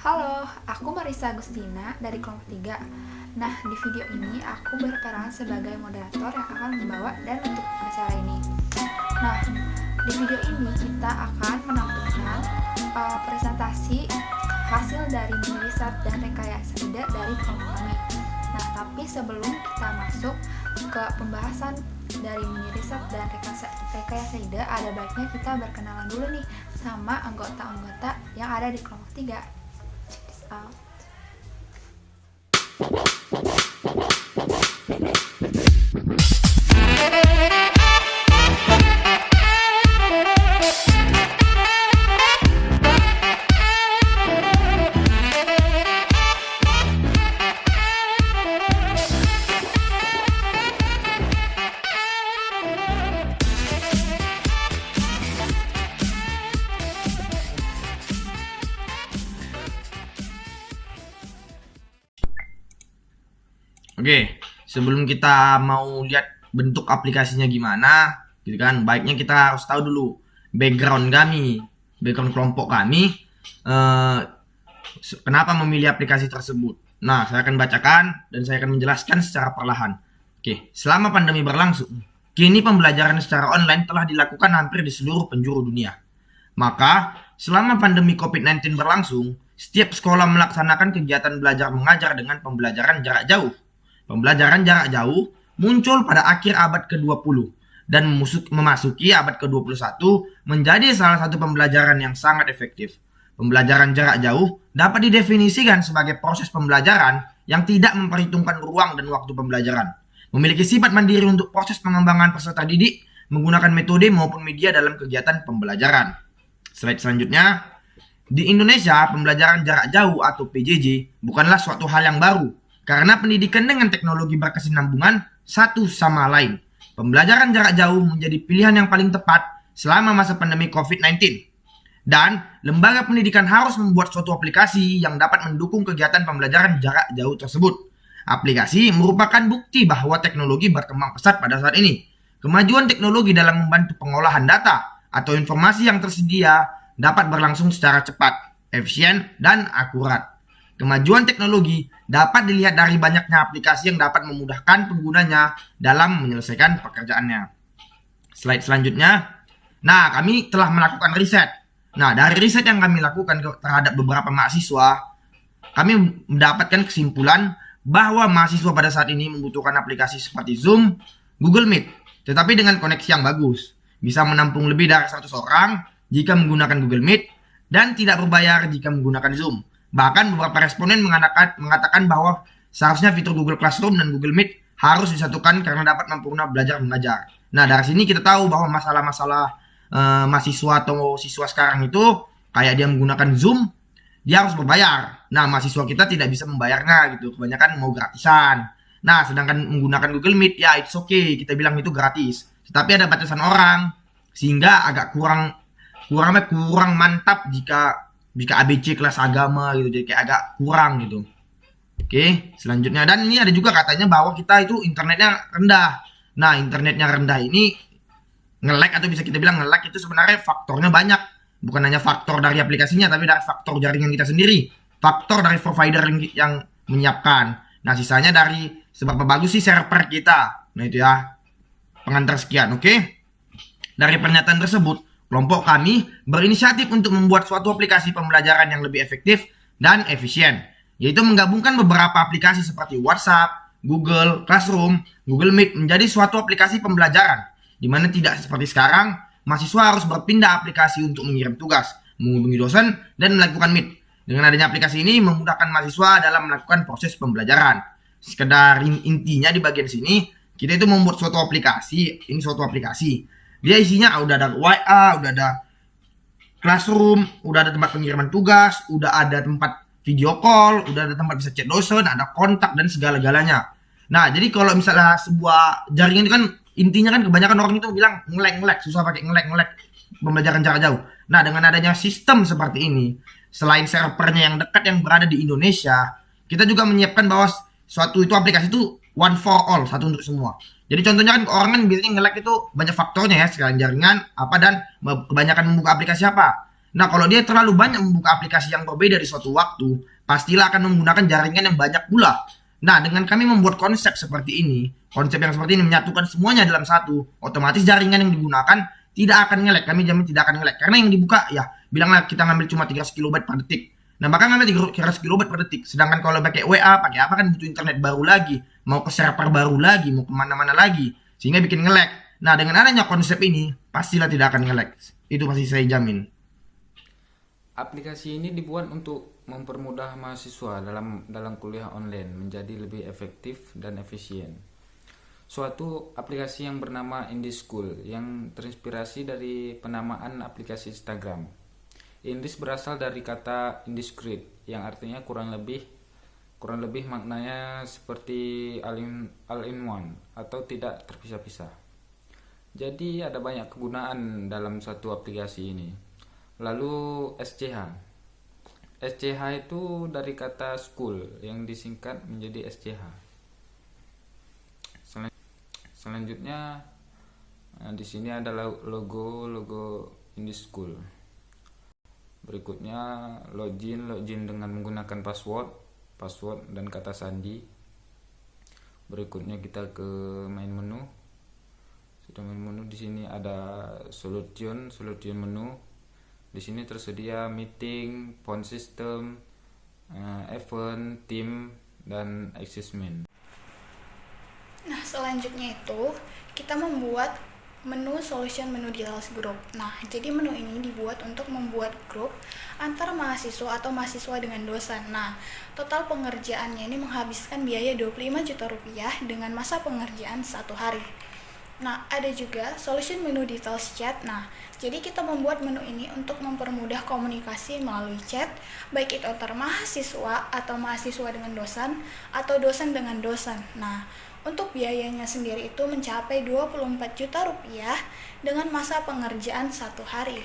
Halo, aku Marisa Agustina dari kelompok 3. Nah, di video ini aku berperan sebagai moderator yang akan membawa dan menutup acara ini. Nah, di video ini kita akan menampilkan presentasi hasil dari mini riset dan rekayasa ide dari kelompok kami. Nah, tapi sebelum kita masuk ke pembahasan dari mini riset dan rekayasa ide, ada baiknya kita berkenalan dulu nih sama anggota-anggota yang ada di kelompok 3. Check this out. Oke, sebelum kita mau lihat bentuk aplikasinya gimana, gitu kan, baiknya kita harus tahu dulu background kami, background kelompok kami, kenapa memilih aplikasi tersebut. Nah, saya akan bacakan dan saya akan menjelaskan secara perlahan. Oke, selama pandemi berlangsung, kini pembelajaran secara online telah dilakukan hampir di seluruh penjuru dunia. Maka, selama pandemi COVID-19 berlangsung, setiap sekolah melaksanakan kegiatan belajar mengajar dengan pembelajaran jarak jauh. Pembelajaran jarak jauh muncul pada akhir abad ke-20 dan memasuki abad ke-21 menjadi salah satu pembelajaran yang sangat efektif. Pembelajaran jarak jauh dapat didefinisikan sebagai proses pembelajaran yang tidak memperhitungkan ruang dan waktu pembelajaran. Memiliki sifat mandiri untuk proses pengembangan peserta didik menggunakan metode maupun media dalam kegiatan pembelajaran. Slide selanjutnya. Di Indonesia, pembelajaran jarak jauh atau PJJ bukanlah suatu hal yang baru, karena pendidikan dengan teknologi berkesinambungan satu sama lain. Pembelajaran jarak jauh menjadi pilihan yang paling tepat selama masa pandemi COVID-19. Dan lembaga pendidikan harus membuat suatu aplikasi yang dapat mendukung kegiatan pembelajaran jarak jauh tersebut. Aplikasi merupakan bukti bahwa teknologi berkembang pesat pada saat ini. Kemajuan teknologi dalam membantu pengolahan data atau informasi yang tersedia dapat berlangsung secara cepat, efisien, dan akurat. Kemajuan teknologi dapat dilihat dari banyaknya aplikasi yang dapat memudahkan penggunanya dalam menyelesaikan pekerjaannya. Slide selanjutnya. Nah, kami telah melakukan riset. Nah, dari riset yang kami lakukan terhadap beberapa mahasiswa, kami mendapatkan kesimpulan bahwa mahasiswa pada saat ini membutuhkan aplikasi seperti Zoom, Google Meet, tetapi dengan koneksi yang bagus. Bisa menampung lebih dari 100 orang jika menggunakan Google Meet dan tidak berbayar jika menggunakan Zoom. Bahkan beberapa responden mengatakan bahwa seharusnya fitur Google Classroom dan Google Meet harus disatukan karena dapat mempermudah belajar mengajar. Nah, dari sini kita tahu bahwa masalah-masalah mahasiswa atau siswa sekarang itu kayak dia menggunakan Zoom, dia harus berbayar. Nah, mahasiswa kita tidak bisa membayarnya gitu. Kebanyakan mau gratisan. Nah, sedangkan menggunakan Google Meet, ya it's okay, kita bilang itu gratis. Tetapi ada batasan orang, sehingga agak kurang mantap jika ABC kelas agama gitu, jadi kayak agak kurang gitu. Oke, selanjutnya, dan ini ada juga katanya bahwa kita itu internetnya rendah. Nah, internetnya rendah ini nge-lag atau bisa kita bilang nge-lag itu sebenarnya faktornya banyak. Bukan hanya faktor dari aplikasinya, tapi dari faktor jaringan kita sendiri, faktor dari provider yang menyiapkan. Nah, sisanya dari seberapa bagus sih server kita. Nah, itu ya pengantar sekian. Oke, dari pernyataan tersebut, kelompok kami berinisiatif untuk membuat suatu aplikasi pembelajaran yang lebih efektif dan efisien, yaitu menggabungkan beberapa aplikasi seperti WhatsApp, Google Classroom, Google Meet menjadi suatu aplikasi pembelajaran, di mana tidak seperti sekarang, mahasiswa harus berpindah aplikasi untuk mengirim tugas, menghubungi dosen, dan melakukan Meet. Dengan adanya aplikasi ini memudahkan mahasiswa dalam melakukan proses pembelajaran. Sekedar intinya di bagian sini, kita itu membuat suatu aplikasi, ini suatu aplikasi. Dia isinya udah ada WA, udah ada Classroom, udah ada tempat pengiriman tugas, udah ada tempat video call, udah ada tempat bisa chat dosen, ada kontak dan segala-galanya. Nah, jadi kalau misalnya sebuah jaringan itu kan intinya kan kebanyakan orang itu bilang nge-lag, susah pakai nge-lag pembelajaran jarak jauh. Nah, dengan adanya sistem seperti ini, selain servernya yang dekat yang berada di Indonesia, kita juga menyiapkan bahwa suatu itu aplikasi itu one for all, satu untuk semua. Jadi contohnya kan orang kan biasanya nge-lag itu banyak faktornya ya, sekalian jaringan apa dan kebanyakan membuka aplikasi apa. Nah, kalau dia terlalu banyak membuka aplikasi yang berbeda di suatu waktu, pastilah akan menggunakan jaringan yang banyak pula. Nah, dengan kami membuat konsep seperti ini, konsep yang seperti ini menyatukan semuanya dalam satu, otomatis jaringan yang digunakan tidak akan nge-lag. Kami jamin tidak akan nge-lag. Karena yang dibuka, ya, bilanglah kita ngambil cuma 300 kilobyte per detik. Nah, bahkan ngambil 300 kilobyte per detik. Sedangkan kalau pakai WA, pakai apa kan butuh internet baru lagi. Mau ke server baru lagi, mau kemana-mana lagi. Sehingga bikin nge-lag. Nah, dengan adanya konsep ini, pastilah tidak akan nge-lag. Itu pasti saya jamin. Aplikasi ini dibuat untuk mempermudah mahasiswa dalam kuliah online menjadi lebih efektif dan efisien. Suatu aplikasi yang bernama IndiSchool yang terinspirasi dari penamaan aplikasi Instagram. Indis berasal dari kata indiscrete yang artinya kurang lebih maknanya seperti all in one atau tidak terpisah-pisah. Jadi ada banyak kegunaan dalam satu aplikasi ini. Lalu SCH. SCH itu dari kata school yang disingkat menjadi SCH. Selanjutnya di sini ada logo IndiSchool. Berikutnya login dengan menggunakan password dan kata sandi. Berikutnya kita ke main menu. Sudah main menu, di sini ada solution menu. Di sini tersedia meeting, phone system, event, team, dan assessment. Nah, selanjutnya itu kita membuat menu solution menu details group. Nah, jadi menu ini dibuat untuk membuat grup antar mahasiswa atau mahasiswa dengan dosen. Nah, total pengerjaannya ini menghabiskan biaya 25 juta rupiah dengan masa pengerjaan 1 hari. Nah, ada juga solution menu details chat. Nah, jadi kita membuat menu ini untuk mempermudah komunikasi melalui chat, baik itu antar mahasiswa atau mahasiswa dengan dosen atau dosen dengan dosen. Nah, untuk biayanya sendiri itu mencapai 24 juta rupiah dengan masa pengerjaan 1 hari.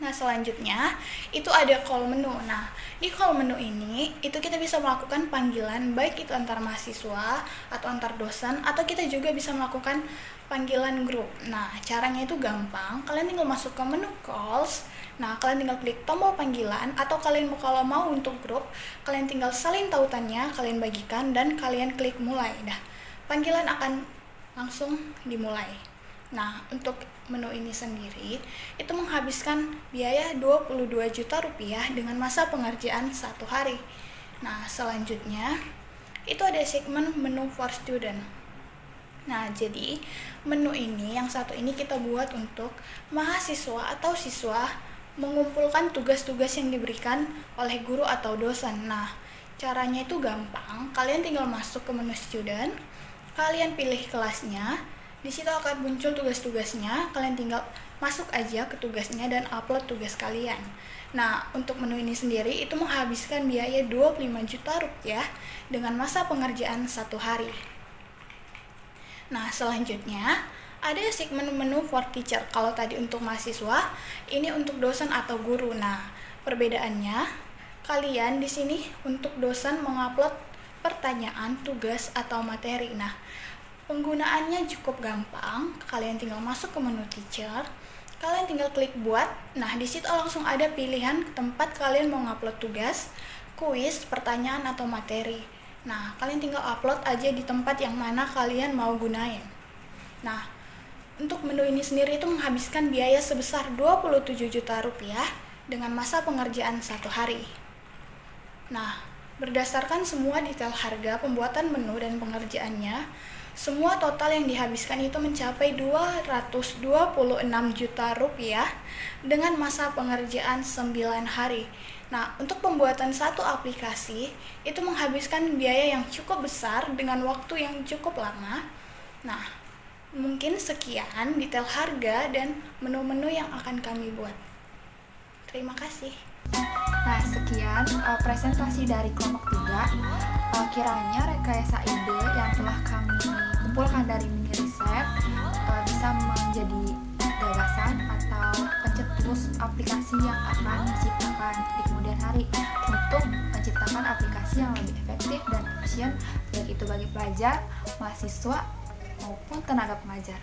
Nah, selanjutnya itu ada call menu. Nah, di call menu ini itu kita bisa melakukan panggilan baik itu antar mahasiswa atau antar dosen, atau kita juga bisa melakukan panggilan grup. Nah, caranya itu gampang. Kalian tinggal masuk ke menu calls. Nah, kalian tinggal klik tombol panggilan, atau kalian kalau mau untuk grup, kalian tinggal salin tautannya, kalian bagikan dan kalian klik mulai. Nah, panggilan akan langsung dimulai. Nah, untuk menu ini sendiri itu menghabiskan biaya 22 juta rupiah dengan masa pengerjaan 1 hari. Nah, selanjutnya itu ada segmen menu for student. Nah, jadi menu ini yang satu ini kita buat untuk mahasiswa atau siswa mengumpulkan tugas-tugas yang diberikan oleh guru atau dosen. Nah, caranya itu gampang. Kalian tinggal masuk ke menu student, kalian pilih kelasnya. Di situ akan muncul tugas-tugasnya, kalian tinggal masuk aja ke tugasnya dan upload tugas kalian. Nah, untuk menu ini sendiri itu menghabiskan biaya 25 juta rupiah dengan masa pengerjaan 1 hari. Nah, selanjutnya ada segmen menu for teacher. Kalau tadi untuk mahasiswa, ini untuk dosen atau guru. Nah, perbedaannya kalian di sini untuk dosen mengupload pertanyaan, tugas atau materi. Nah, penggunaannya cukup gampang. Kalian tinggal masuk ke menu teacher, kalian tinggal klik buat. Nah, di situ langsung ada pilihan tempat kalian mau ngupload tugas, kuis, pertanyaan atau materi. Nah, kalian tinggal upload aja di tempat yang mana kalian mau gunain. Nah, untuk menu ini sendiri itu menghabiskan biaya sebesar 27 juta rupiah dengan masa pengerjaan 1 hari. Nah, berdasarkan semua detail harga pembuatan menu dan pengerjaannya, semua total yang dihabiskan itu mencapai 226 juta rupiah dengan masa pengerjaan 9 hari. Nah, untuk pembuatan satu aplikasi itu menghabiskan biaya yang cukup besar dengan waktu yang cukup lama. Nah, mungkin sekian detail harga dan menu-menu yang akan kami buat. Terima kasih. Nah, sekian presentasi dari kelompok 3. Kiranya rekayasa ide yang telah kami kumpulkan dari mini riset bisa menjadi gagasan atau pencetus aplikasi yang akan diciptakan di kemudian hari untuk menciptakan aplikasi yang lebih efektif dan efisien, baik itu bagi pelajar, mahasiswa, maupun tenaga pengajar.